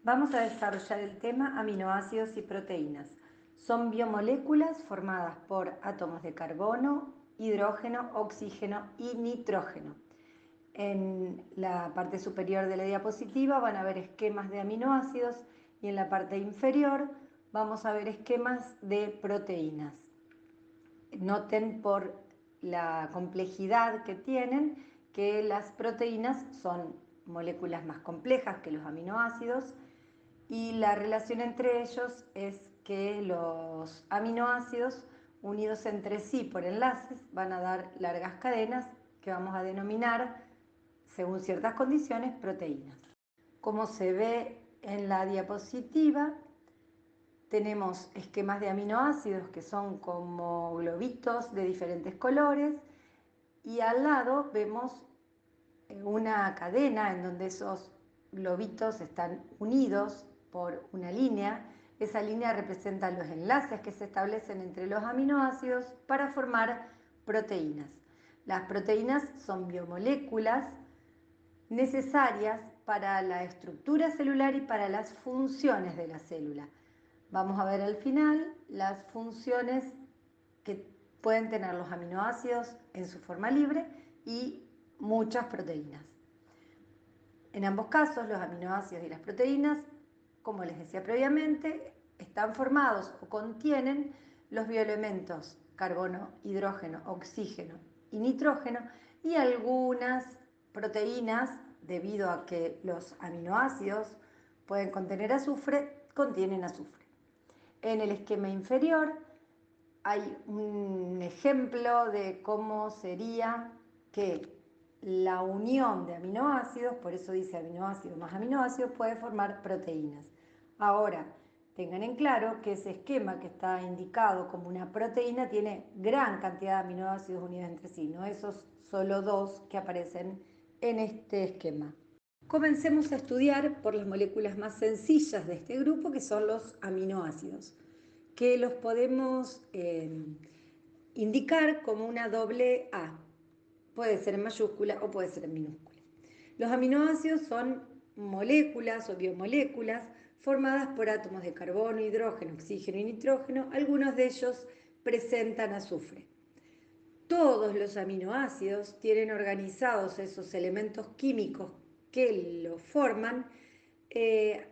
Vamos a desarrollar el tema aminoácidos y proteínas. Son biomoléculas formadas por átomos de carbono, hidrógeno, oxígeno y nitrógeno. En la parte superior de la diapositiva van a ver esquemas de aminoácidos y en la parte inferior vamos a ver esquemas de proteínas. Noten por la complejidad que tienen que las proteínas son moléculas más complejas que los aminoácidos y la relación entre ellos es que los aminoácidos unidos entre sí por enlaces van a dar largas cadenas que vamos a denominar, según ciertas condiciones, proteínas. Como se ve en la diapositiva, tenemos esquemas de aminoácidos que son como globitos de diferentes colores y al lado vemos una cadena en donde esos globitos están unidos por una línea. Esa línea representa los enlaces que se establecen entre los aminoácidos para formar proteínas. Las proteínas son biomoléculas necesarias para la estructura celular y para las funciones de la célula. Vamos a ver al final las funciones que pueden tener los aminoácidos en su forma libre y muchas proteínas. En ambos casos, los aminoácidos y las proteínas, como les decía previamente, están formados o contienen los bioelementos carbono, hidrógeno, oxígeno y nitrógeno y algunas proteínas, debido a que los aminoácidos pueden contener azufre, contienen azufre. En el esquema inferior hay un ejemplo de cómo sería que la unión de aminoácidos, por eso dice aminoácido más aminoácidos, puede formar proteínas. Ahora, tengan en claro que ese esquema que está indicado como una proteína tiene gran cantidad de aminoácidos unidos entre sí, no esos solo dos que aparecen en este esquema. Comencemos a estudiar por las moléculas más sencillas de este grupo, que son los aminoácidos, que los podemos indicar como una doble A. Puede ser en mayúscula o puede ser en minúscula. Los aminoácidos son moléculas o biomoléculas formadas por átomos de carbono, hidrógeno, oxígeno y nitrógeno. Algunos de ellos presentan azufre. Todos los aminoácidos tienen organizados esos elementos químicos que lo forman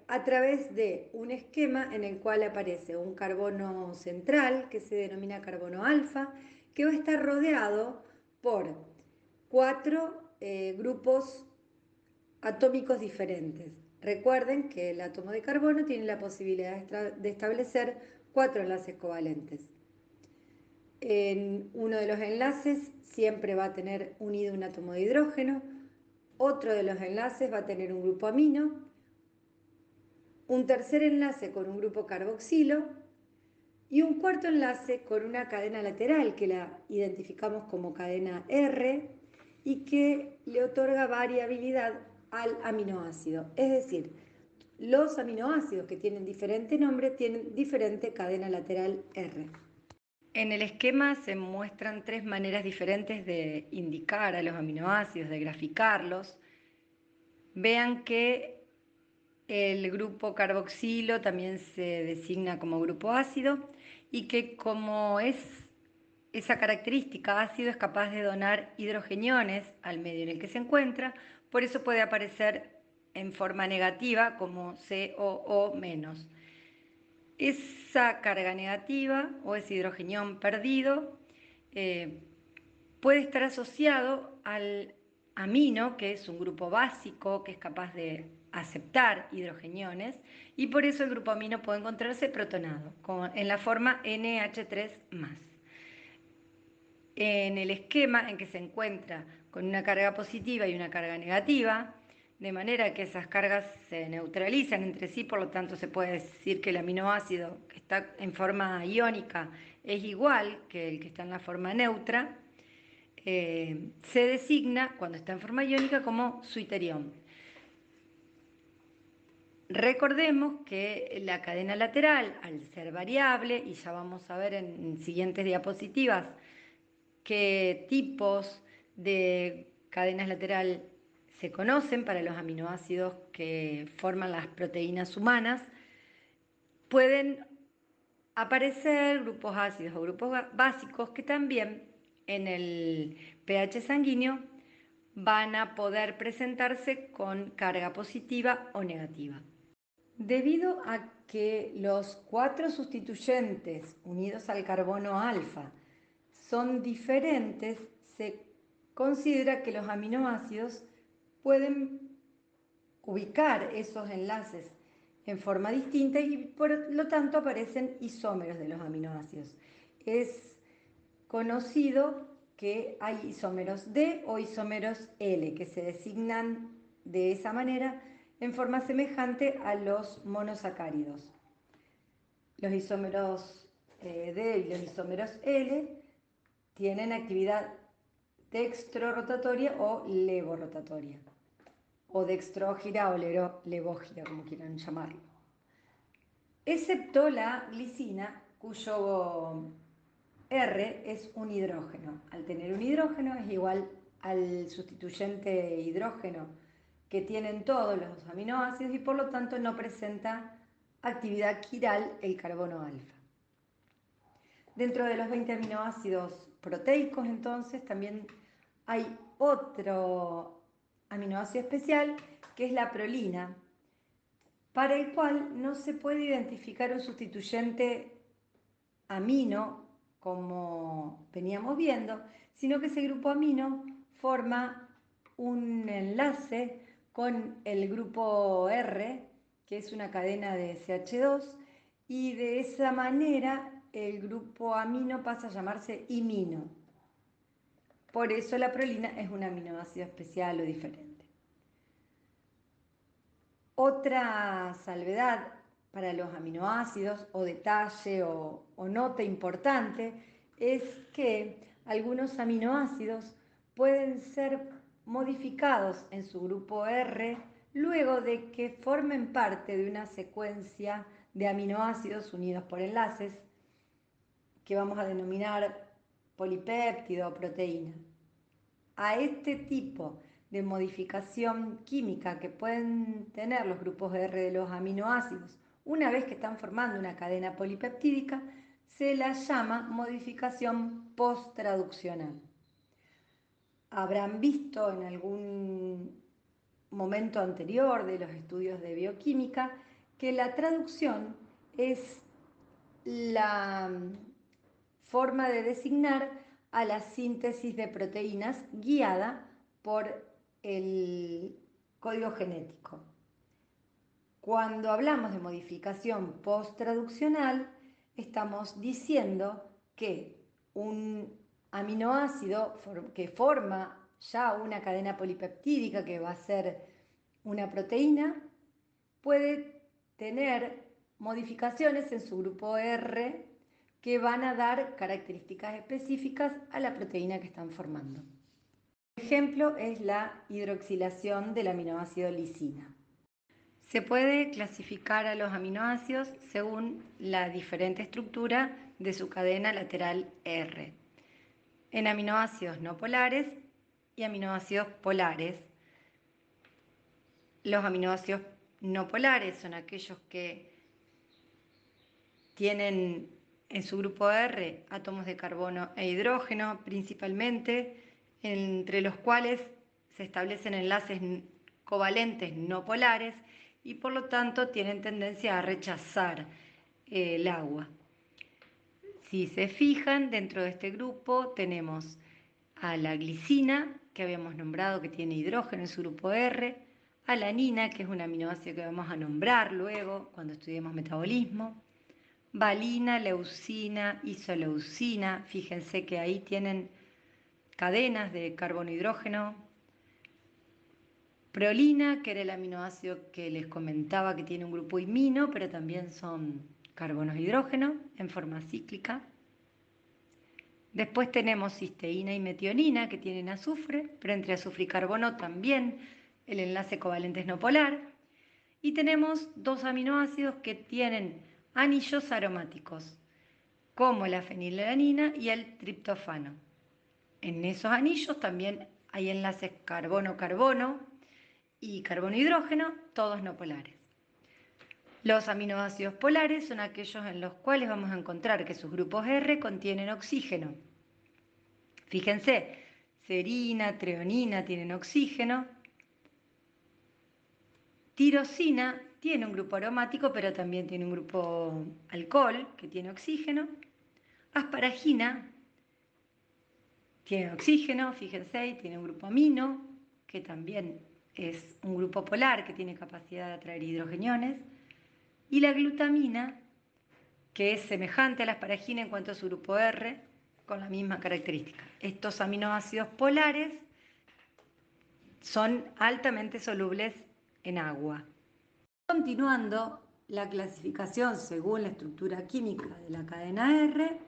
a través de un esquema en el cual aparece un carbono central que se denomina carbono alfa, que va a estar rodeado por cuatro grupos atómicos diferentes. Recuerden que el átomo de carbono tiene la posibilidad de establecer cuatro enlaces covalentes. En uno de los enlaces siempre va a tener unido un átomo de hidrógeno, otro de los enlaces va a tener un grupo amino, un tercer enlace con un grupo carboxilo y un cuarto enlace con una cadena lateral que la identificamos como cadena R y que le otorga variabilidad al aminoácido. Es decir, los aminoácidos que tienen diferente nombre tienen diferente cadena lateral R. En el esquema se muestran tres maneras diferentes de indicar a los aminoácidos, de graficarlos. Vean que el grupo carboxilo también se designa como grupo ácido y que como es esa característica ácido es capaz de donar hidrogeniones al medio en el que se encuentra, por eso puede aparecer en forma negativa como COO-. Esa carga negativa o ese hidrogenión perdido puede estar asociado al amino, que es un grupo básico que es capaz de aceptar hidrogeniones, y por eso el grupo amino puede encontrarse protonado en la forma NH3+. En el esquema en que se encuentra con una carga positiva y una carga negativa, de manera que esas cargas se neutralizan entre sí, por lo tanto se puede decir que el aminoácido que está en forma iónica es igual que el que está en la forma neutra, se designa cuando está en forma iónica como suiterión. Recordemos que la cadena lateral, al ser variable, y ya vamos a ver en siguientes diapositivas qué tipos de cadenas lateral se conocen para los aminoácidos que forman las proteínas humanas, pueden aparecer grupos ácidos o grupos básicos que también en el pH sanguíneo van a poder presentarse con carga positiva o negativa. Debido a que los 4 sustituyentes unidos al carbono alfa son diferentes, se considera que los aminoácidos pueden ubicar esos enlaces en forma distinta y por lo tanto aparecen isómeros de los aminoácidos. Es conocido que hay isómeros D o isómeros L que se designan de esa manera en forma semejante a los monosacáridos. Los isómeros D y los isómeros L tienen actividad dextrorotatoria o levorotatoria, o dextrógira o levógira, como quieran llamarlo. Excepto la glicina, cuyo R es un hidrógeno. Al tener un hidrógeno es igual al sustituyente hidrógeno que tienen todos los aminoácidos y por lo tanto no presenta actividad quiral el carbono alfa. Dentro de los 20 aminoácidos proteicos, entonces, también hay otro aminoácido especial que es la prolina, para el cual no se puede identificar un sustituyente amino como veníamos viendo, sino que ese grupo amino forma un enlace con el grupo R, que es una cadena de CH2, y de esa manera el grupo amino pasa a llamarse imino. Por eso la prolina es un aminoácido especial o diferente. Otra salvedad para los aminoácidos o detalle o nota importante es que algunos aminoácidos pueden ser modificados en su grupo R luego de que formen parte de una secuencia de aminoácidos unidos por enlaces que vamos a denominar polipéptido o proteína. A este tipo de modificación química que pueden tener los grupos R de los aminoácidos una vez que están formando una cadena polipeptídica, se la llama modificación post-traduccional. Habrán visto en algún momento anterior de los estudios de bioquímica que la traducción es la forma de designar a la síntesis de proteínas guiada por el código genético. Cuando hablamos de modificación post-traduccional, estamos diciendo que un aminoácido que forma ya una cadena polipeptídica que va a ser una proteína, puede tener modificaciones en su grupo R que van a dar características específicas a la proteína que están formando. Un ejemplo es la hidroxilación del aminoácido lisina. Se puede clasificar a los aminoácidos según la diferente estructura de su cadena lateral R, en aminoácidos no polares y aminoácidos polares. Los aminoácidos no polares son aquellos que tienen en su grupo R átomos de carbono e hidrógeno principalmente, entre los cuales se establecen enlaces covalentes no polares y por lo tanto tienen tendencia a rechazar el agua. Si se fijan, dentro de este grupo tenemos a la glicina, que habíamos nombrado que tiene hidrógeno en su grupo R, a la alanina, que es un aminoácido que vamos a nombrar luego cuando estudiemos metabolismo, valina, leucina, isoleucina, fíjense que ahí tienen cadenas de carbono-hidrógeno, prolina, que era el aminoácido que les comentaba que tiene un grupo imino, pero también son carbonos hidrógeno en forma cíclica. Después tenemos cisteína y metionina, que tienen azufre, pero entre azufre y carbono también el enlace covalente es no polar. Y tenemos dos aminoácidos que tienen anillos aromáticos, como la fenilalanina y el triptofano. En esos anillos también hay enlaces carbono-carbono, y carbono e hidrógeno, todos no polares. Los aminoácidos polares son aquellos en los cuales vamos a encontrar que sus grupos R contienen oxígeno. Fíjense, serina, treonina tienen oxígeno. Tirosina tiene un grupo aromático, pero también tiene un grupo alcohol que tiene oxígeno. Asparagina tiene oxígeno, fíjense, y tiene un grupo amino, que también es un grupo polar que tiene capacidad de atraer hidrogeniones. Y la glutamina, que es semejante a la asparagina en cuanto a su grupo R, con la misma característica. Estos aminoácidos polares son altamente solubles en agua. Continuando la clasificación según la estructura química de la cadena R,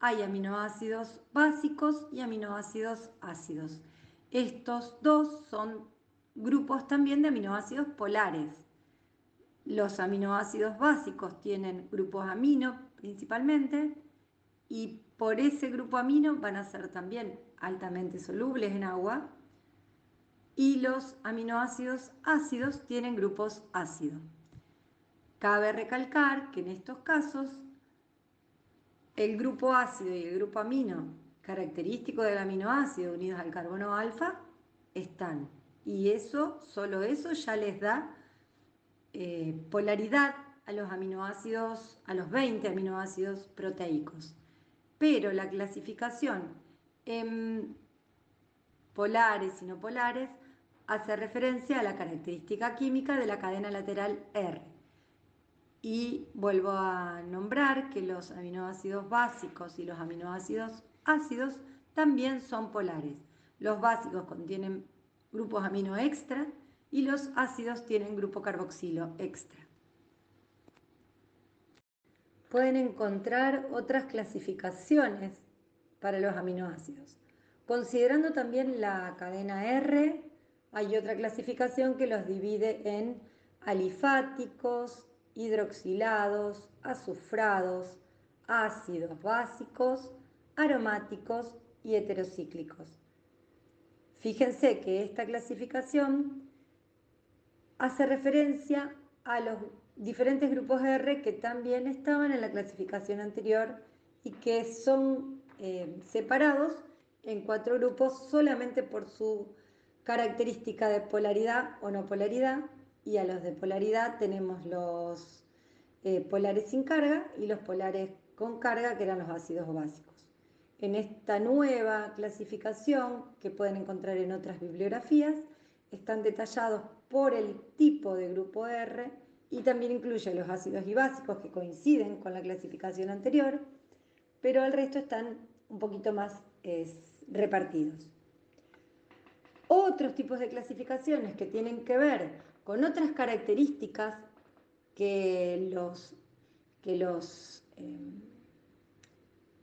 hay aminoácidos básicos y aminoácidos ácidos. Estos dos son grupos también de aminoácidos polares. Los aminoácidos básicos tienen grupos amino principalmente y por ese grupo amino van a ser también altamente solubles en agua, y los aminoácidos ácidos tienen grupos ácidos. Cabe recalcar que en estos casos el grupo ácido y el grupo amino característico del aminoácido unidos al carbono alfa están, y eso, solo eso ya les da polaridad a los aminoácidos, a los 20 aminoácidos proteicos. Pero la clasificación en polares y no polares hace referencia a la característica química de la cadena lateral R. Y vuelvo a nombrar que los aminoácidos básicos y los aminoácidos ácidos también son polares. Los básicos contienen grupos amino extra y los ácidos tienen grupo carboxilo extra. Pueden encontrar otras clasificaciones para los aminoácidos. Considerando también la cadena R, hay otra clasificación que los divide en alifáticos, hidroxilados, azufrados, ácidos básicos, aromáticos y heterocíclicos. Fíjense que esta clasificación hace referencia a los diferentes grupos R que también estaban en la clasificación anterior y que son separados en 4 grupos solamente por su característica de polaridad o no polaridad, y a los de polaridad tenemos los polares sin carga y los polares con carga, que eran los ácidos básicos. En esta nueva clasificación, que pueden encontrar en otras bibliografías, están detallados por el tipo de grupo R y también incluye los ácidos y básicos que coinciden con la clasificación anterior, pero el resto están un poquito más repartidos. Otros tipos de clasificaciones que tienen que ver con otras características que los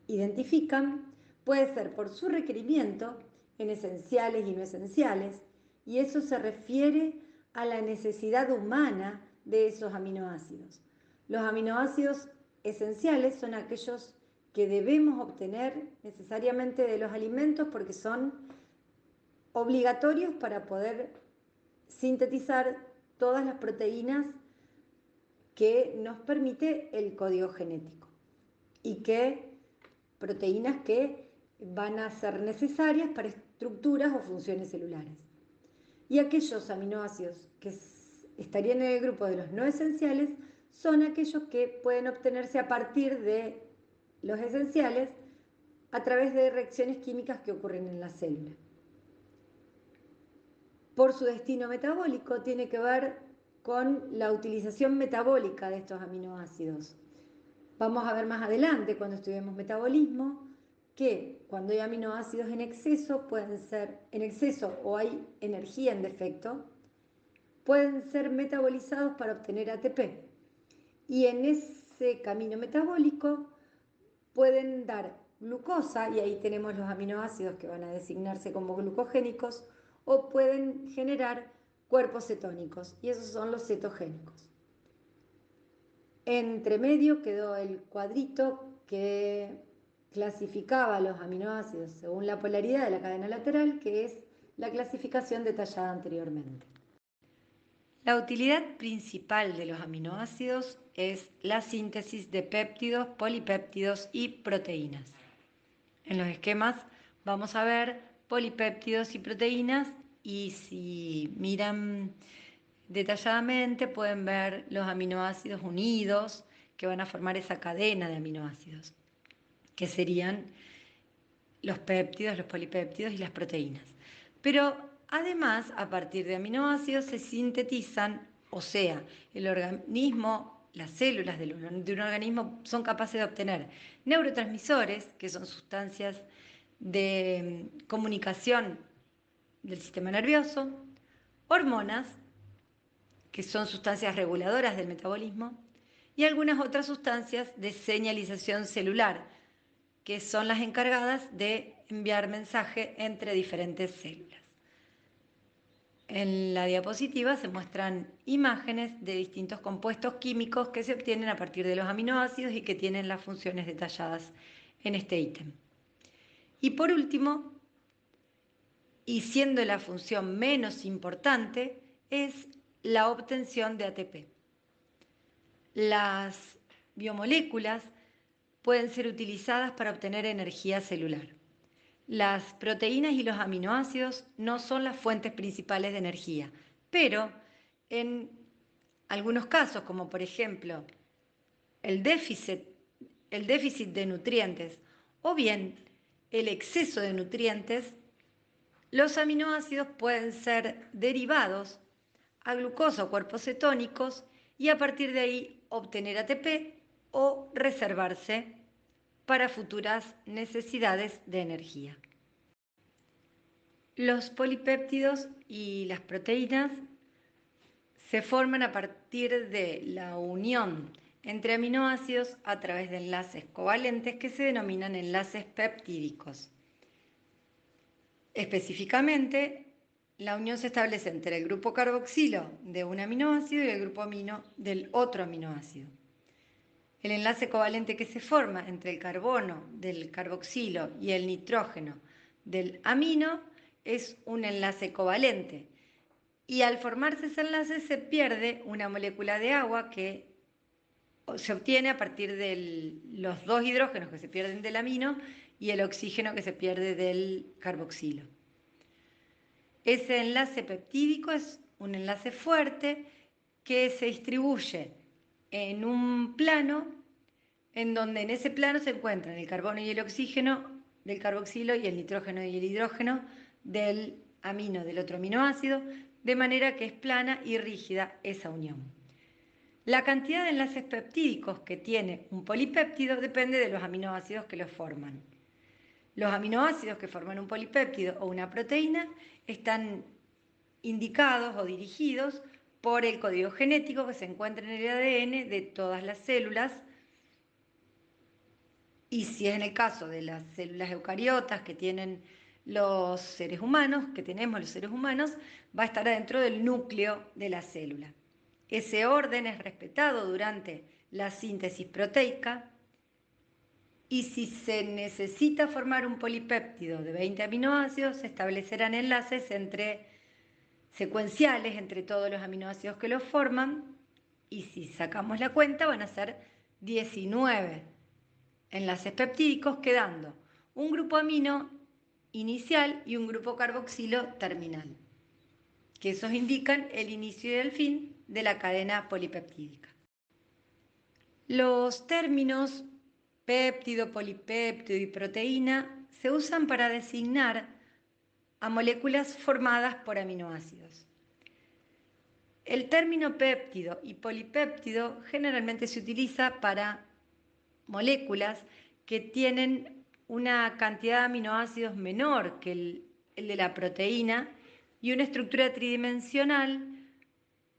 identifican, puede ser por su requerimiento en esenciales y no esenciales, y eso se refiere a la necesidad humana de esos aminoácidos. Los aminoácidos esenciales son aquellos que debemos obtener necesariamente de los alimentos porque son obligatorios para poder sintetizar todas las proteínas que nos permite el código genético, y que proteínas que van a ser necesarias para estructuras o funciones celulares. Y aquellos aminoácidos que estarían en el grupo de los no esenciales son aquellos que pueden obtenerse a partir de los esenciales a través de reacciones químicas que ocurren en la célula. Por su destino metabólico tiene que ver con la utilización metabólica de estos aminoácidos. Vamos a ver más adelante, cuando estudiemos metabolismo, que cuando hay aminoácidos en exceso, pueden ser en exceso o hay energía en defecto, pueden ser metabolizados para obtener ATP. Y en ese camino metabólico pueden dar glucosa, y ahí tenemos los aminoácidos que van a designarse como glucogénicos, o pueden generar cuerpos cetónicos, y esos son los cetogénicos. Entre medio quedó el cuadrito que clasificaba los aminoácidos según la polaridad de la cadena lateral, que es la clasificación detallada anteriormente. La utilidad principal de los aminoácidos es la síntesis de péptidos, polipéptidos y proteínas. En los esquemas vamos a ver polipéptidos y proteínas, y si miran detalladamente pueden ver los aminoácidos unidos que van a formar esa cadena de aminoácidos, que serían los péptidos, los polipéptidos y las proteínas. Pero además, a partir de aminoácidos se sintetizan, o sea, el organismo, las células de un organismo son capaces de obtener neurotransmisores, que son sustancias de comunicación del sistema nervioso, hormonas, que son sustancias reguladoras del metabolismo, y algunas otras sustancias de señalización celular, que son las encargadas de enviar mensaje entre diferentes células. En la diapositiva se muestran imágenes de distintos compuestos químicos que se obtienen a partir de los aminoácidos y que tienen las funciones detalladas en este ítem. Y por último, y siendo la función menos importante, es la obtención de ATP. Las biomoléculas pueden ser utilizadas para obtener energía celular. Las proteínas y los aminoácidos no son las fuentes principales de energía, pero en algunos casos, como por ejemplo el déficit de nutrientes o bien el exceso de nutrientes, los aminoácidos pueden ser derivados a glucosa o cuerpos cetónicos y a partir de ahí obtener ATP o reservarse para futuras necesidades de energía. Los polipéptidos y las proteínas se forman a partir de la unión entre aminoácidos a través de enlaces covalentes que se denominan enlaces peptídicos. Específicamente, la unión se establece entre el grupo carboxilo de un aminoácido y el grupo amino del otro aminoácido. El enlace covalente que se forma entre el carbono del carboxilo y el nitrógeno del amino es un enlace covalente. Y al formarse ese enlace se pierde una molécula de agua que se obtiene a partir de los dos hidrógenos que se pierden del amino y el oxígeno que se pierde del carboxilo. Ese enlace peptídico es un enlace fuerte que se distribuye en un plano en donde en ese plano se encuentran el carbono y el oxígeno del carboxilo y el nitrógeno y el hidrógeno del amino, del otro aminoácido, de manera que es plana y rígida esa unión. La cantidad de enlaces peptídicos que tiene un polipéptido depende de los aminoácidos que lo forman. Los aminoácidos que forman un polipéptido o una proteína están indicados o dirigidos por el código genético que se encuentra en el ADN de todas las células. Y si es en el caso de las células eucariotas que tienen los seres humanos, que tenemos los seres humanos, va a estar dentro del núcleo de la célula. Ese orden es respetado durante la síntesis proteica y si se necesita formar un polipéptido de 20 aminoácidos, se establecerán enlaces secuenciales entre todos los aminoácidos que los forman y si sacamos la cuenta van a ser 19 enlaces peptídicos, quedando un grupo amino inicial y un grupo carboxilo terminal, que esos indican el inicio y el fin de la cadena polipeptídica. Los términos péptido, polipéptido y proteína se usan para designar a moléculas formadas por aminoácidos. El término péptido y polipéptido generalmente se utiliza para moléculas que tienen una cantidad de aminoácidos menor que el de la proteína y una estructura tridimensional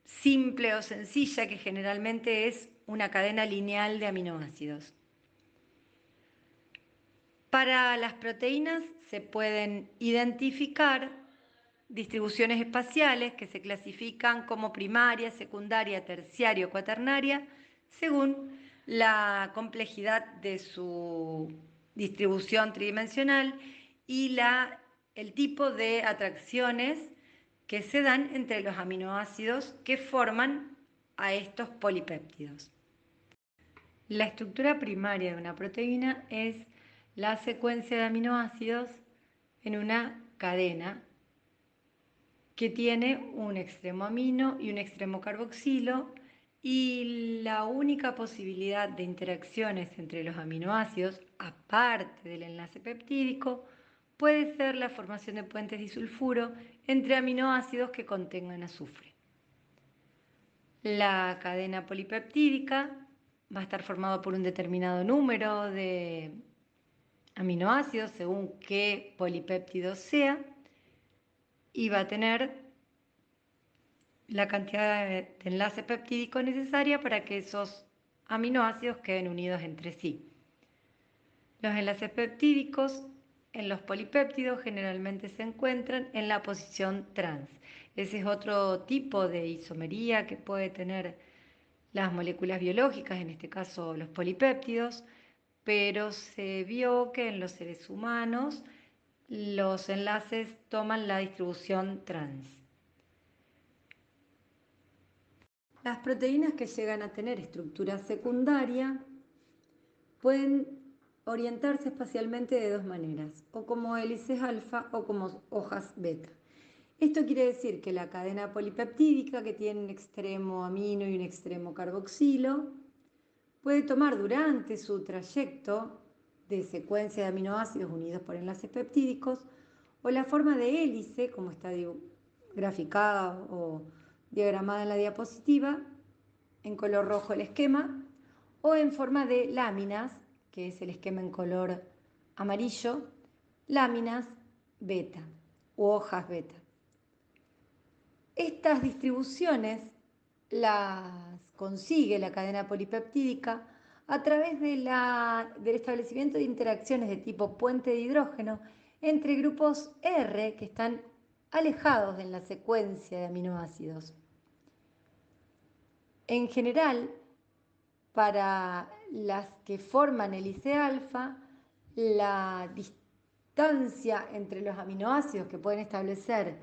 simple o sencilla que generalmente es una cadena lineal de aminoácidos. Para las proteínas se pueden identificar distribuciones espaciales que se clasifican como primaria, secundaria, terciaria o cuaternaria según la complejidad de su distribución tridimensional y el tipo de atracciones que se dan entre los aminoácidos que forman a estos polipéptidos. La estructura primaria de una proteína es la secuencia de aminoácidos en una cadena que tiene un extremo amino y un extremo carboxilo, y la única posibilidad de interacciones entre los aminoácidos, aparte del enlace peptídico, puede ser la formación de puentes disulfuro entre aminoácidos que contengan azufre. La cadena polipeptídica va a estar formada por un determinado número de aminoácidos según qué polipéptido sea, y va a tener la cantidad de enlace peptídico necesaria para que esos aminoácidos queden unidos entre sí. Los enlaces peptídicos en los polipéptidos generalmente se encuentran en la posición trans. Ese es otro tipo de isomería que puede tener las moléculas biológicas, en este caso los polipéptidos, pero se vio que en los seres humanos los enlaces toman la distribución trans. Las proteínas que llegan a tener estructura secundaria pueden orientarse espacialmente de dos maneras, o como hélices alfa o como hojas beta. Esto quiere decir que la cadena polipeptídica, que tiene un extremo amino y un extremo carboxilo, puede tomar durante su trayecto de secuencia de aminoácidos unidos por enlaces peptídicos, o la forma de hélice, como está graficada o diagramada en la diapositiva, en color rojo el esquema, o en forma de láminas, que es el esquema en color amarillo, láminas beta u hojas beta. Estas distribuciones las consigue la cadena polipeptídica a través del establecimiento de interacciones de tipo puente de hidrógeno entre grupos R que están alejados en la secuencia de aminoácidos. En general, para las que forman hélice alfa, la distancia entre los aminoácidos que pueden establecer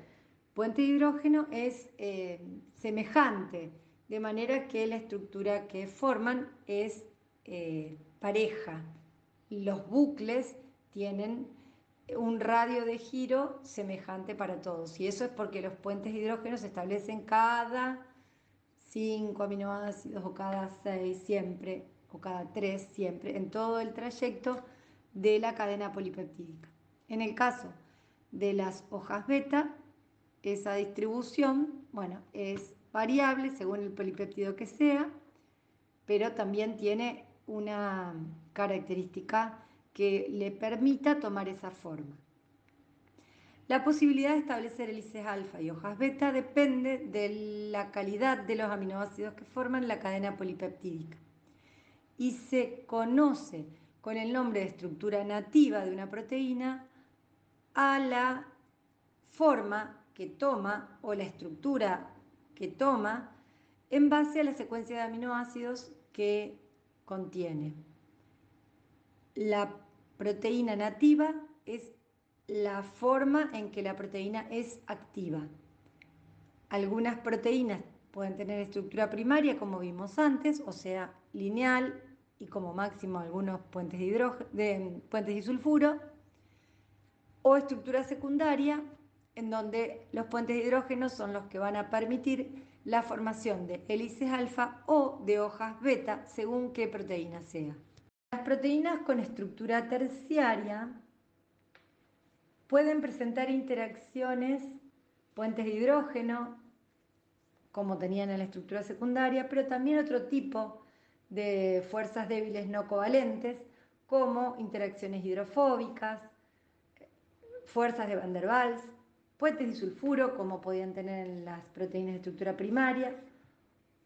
puente de hidrógeno es semejante, de manera que la estructura que forman es pareja. Los bucles tienen un radio de giro semejante para todos, y eso es porque los puentes de hidrógeno se establecen cada 5 aminoácidos o cada 6 siempre, o cada 3 siempre, en todo el trayecto de la cadena polipeptídica. En el caso de las hojas beta, esa distribución, bueno, es variable según el polipéptido que sea, pero también tiene una característica que le permita tomar esa forma. La posibilidad de establecer hélices alfa y hojas beta depende de la calidad de los aminoácidos que forman la cadena polipeptídica y se conoce con el nombre de estructura nativa de una proteína a la forma que toma o la estructura que toma en base a la secuencia de aminoácidos que contiene. La proteína nativa es la forma en que la proteína es activa. Algunas proteínas pueden tener estructura primaria, como vimos antes, o sea, lineal, y como máximo algunos puentes puentes disulfuro, o estructura secundaria, en donde los puentes de hidrógeno son los que van a permitir la formación de hélices alfa o de hojas beta, según qué proteína sea. Las proteínas con estructura terciaria pueden presentar interacciones, puentes de hidrógeno, como tenían en la estructura secundaria, pero también otro tipo de fuerzas débiles no covalentes, como interacciones hidrofóbicas, fuerzas de Van der Waals, puentes disulfuro, como podían tener en las proteínas de estructura primaria,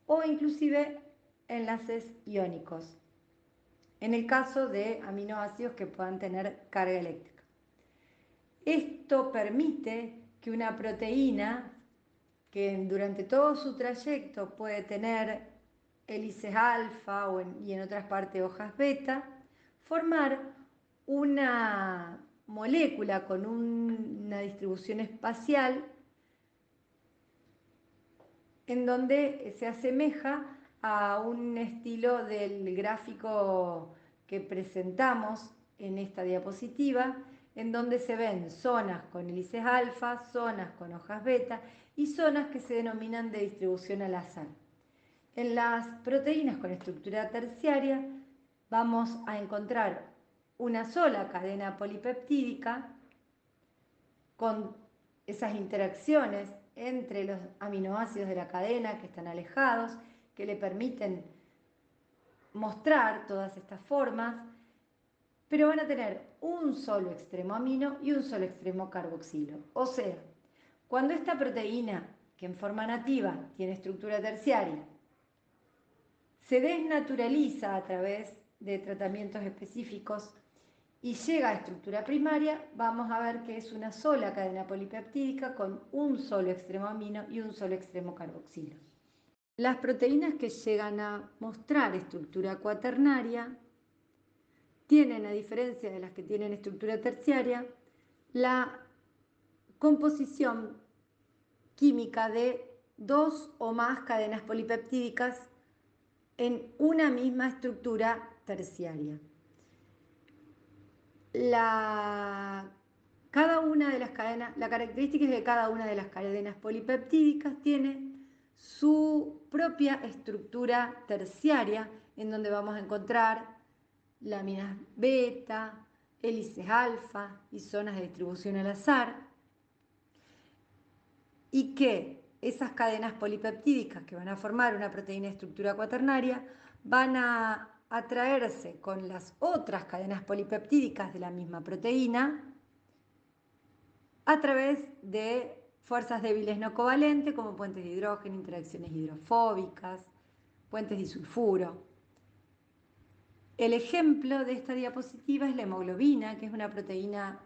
o inclusive enlaces iónicos, en el caso de aminoácidos que puedan tener carga eléctrica. Esto permite que una proteína que durante todo su trayecto puede tener hélices alfa y en otras partes hojas beta, formar una molécula con una distribución espacial en donde se asemeja a un estilo del gráfico que presentamos en esta diapositiva, en donde se ven zonas con hélices alfa, zonas con hojas beta y zonas que se denominan de distribución al azar. En las proteínas con estructura terciaria vamos a encontrar una sola cadena polipeptídica con esas interacciones entre los aminoácidos de la cadena que están alejados, que le permiten mostrar todas estas formas, pero van a tener un solo extremo amino y un solo extremo carboxilo. O sea, cuando esta proteína, que en forma nativa tiene estructura terciaria, se desnaturaliza a través de tratamientos específicos y llega a estructura primaria, vamos a ver que es una sola cadena polipeptídica con un solo extremo amino y un solo extremo carboxilo. Las proteínas que llegan a mostrar estructura cuaternaria tienen, a diferencia de las que tienen estructura terciaria, la composición química de dos o más cadenas polipeptídicas en una misma estructura terciaria. La característica es que cada una de las cadenas polipeptídicas tiene su propia estructura terciaria, en donde vamos a encontrar láminas beta, hélices alfa y zonas de distribución al azar, y que esas cadenas polipeptídicas que van a formar una proteína de estructura cuaternaria van a atraerse con las otras cadenas polipeptídicas de la misma proteína a través de fuerzas débiles no covalentes como puentes de hidrógeno, interacciones hidrofóbicas, puentes disulfuro. El ejemplo de esta diapositiva es la hemoglobina, que es una proteína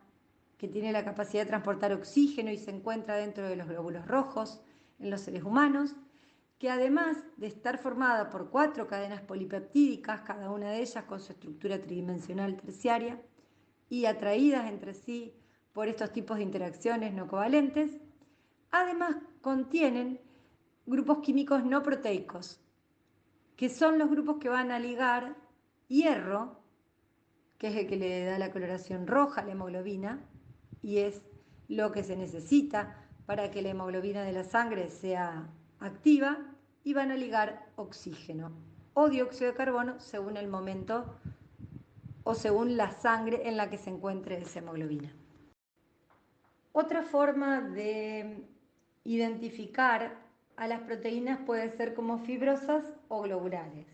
que tiene la capacidad de transportar oxígeno y se encuentra dentro de los glóbulos rojos en los seres humanos, que además de estar formada por 4 cadenas polipeptídicas, cada una de ellas con su estructura tridimensional terciaria y atraídas entre sí por estos tipos de interacciones no covalentes, además contienen grupos químicos no proteicos, que son los grupos que van a ligar hierro, que es el que le da la coloración roja a la hemoglobina, y es lo que se necesita para que la hemoglobina de la sangre sea activa, y van a ligar oxígeno o dióxido de carbono según el momento o según la sangre en la que se encuentre esa hemoglobina. Otra forma de identificar a las proteínas puede ser como fibrosas o globulares,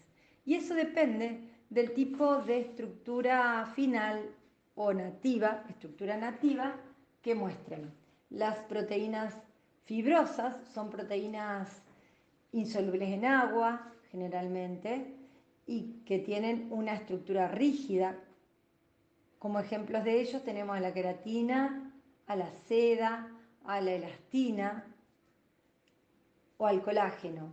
y eso depende del tipo de estructura final o nativa, estructura nativa que muestren. Las proteínas fibrosas son proteínas insolubles en agua, generalmente, y que tienen una estructura rígida. Como ejemplos de ellos tenemos a la queratina, a la seda, a la elastina o al colágeno,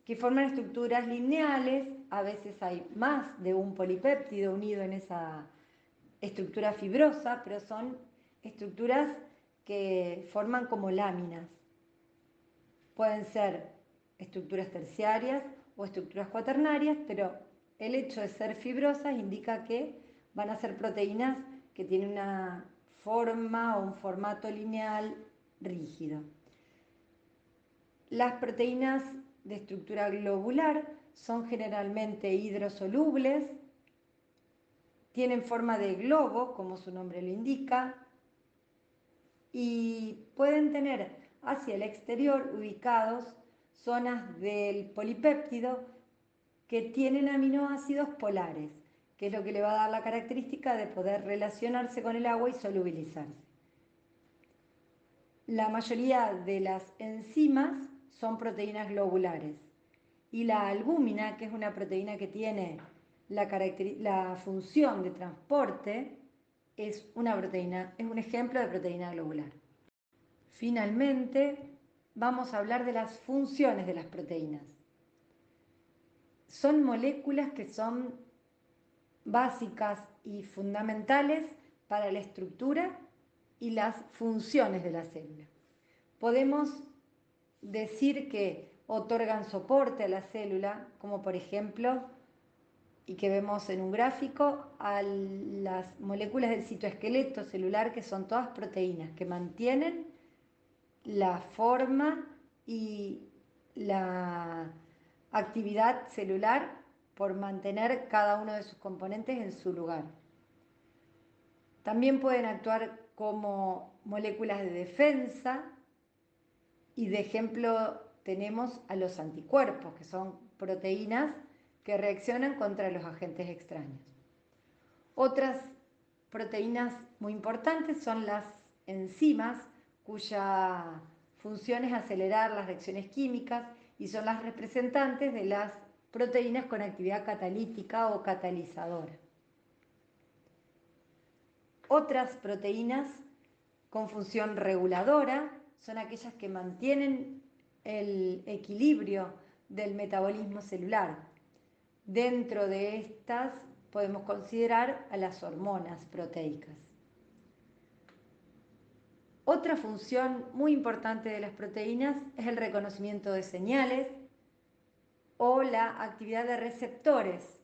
que forman estructuras lineales. A veces hay más de un polipéptido unido en esa estructura fibrosa, pero son estructuras que forman como láminas. Pueden ser estructuras terciarias o estructuras cuaternarias, pero el hecho de ser fibrosas indica que van a ser proteínas que tienen una forma o un formato lineal rígido. Las proteínas de estructura globular son generalmente hidrosolubles, tienen forma de globo, como su nombre lo indica, y pueden tener hacia el exterior ubicados zonas del polipéptido que tienen aminoácidos polares, que es lo que le va a dar la característica de poder relacionarse con el agua y solubilizarse. La mayoría de las enzimas son proteínas globulares, y la albúmina, que es una proteína que tiene la función de transporte, es un ejemplo de proteína globular. Finalmente, vamos a hablar de las funciones de las proteínas. Son moléculas que son básicas y fundamentales para la estructura y las funciones de la célula. Podemos decir que otorgan soporte a la célula, como por ejemplo, y que vemos en un gráfico, a las moléculas del citoesqueleto celular, que son todas proteínas que mantienen la forma y la actividad celular por mantener cada uno de sus componentes en su lugar. También pueden actuar como moléculas de defensa, y de ejemplo tenemos a los anticuerpos, que son proteínas que reaccionan contra los agentes extraños. Otras proteínas muy importantes son las enzimas, cuya función es acelerar las reacciones químicas y son las representantes de las proteínas con actividad catalítica o catalizadora. Otras proteínas con función reguladora son aquellas que mantienen el equilibrio del metabolismo celular. Dentro de estas podemos considerar a las hormonas proteicas. Otra función muy importante de las proteínas es el reconocimiento de señales o la actividad de receptores.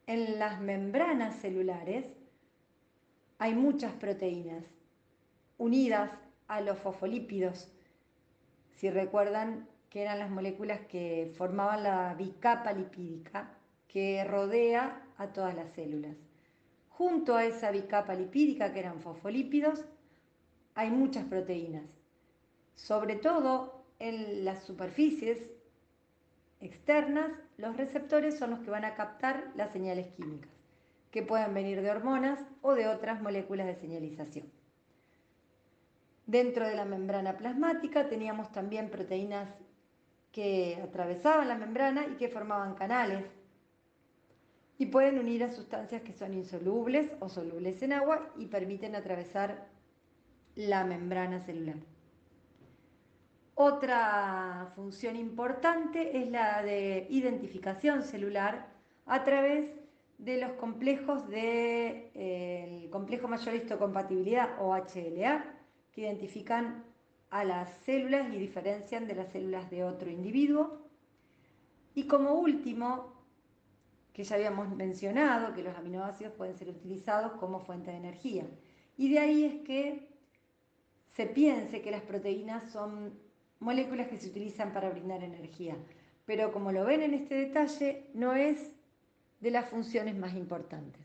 En las membranas celulares hay muchas proteínas unidas a los fosfolípidos. Si recuerdan que eran las moléculas que formaban la bicapa lipídica que rodea a todas las células. Junto a esa bicapa lipídica, que eran fosfolípidos, hay muchas proteínas, sobre todo en las superficies externas. Los receptores son los que van a captar las señales químicas, que pueden venir de hormonas o de otras moléculas de señalización. Dentro de la membrana plasmática teníamos también proteínas que atravesaban la membrana y que formaban canales, y pueden unir a sustancias que son insolubles o solubles en agua y permiten atravesar la membrana celular. Otra función importante es la de identificación celular a través de los complejos del complejo mayor histocompatibilidad o HLA, que identifican a las células y diferencian de las células de otro individuo. Y como último, que ya habíamos mencionado, que los aminoácidos pueden ser utilizados como fuente de energía. Y de ahí es que se piense que las proteínas son moléculas que se utilizan para brindar energía. Pero como lo ven en este detalle, no es de las funciones más importantes.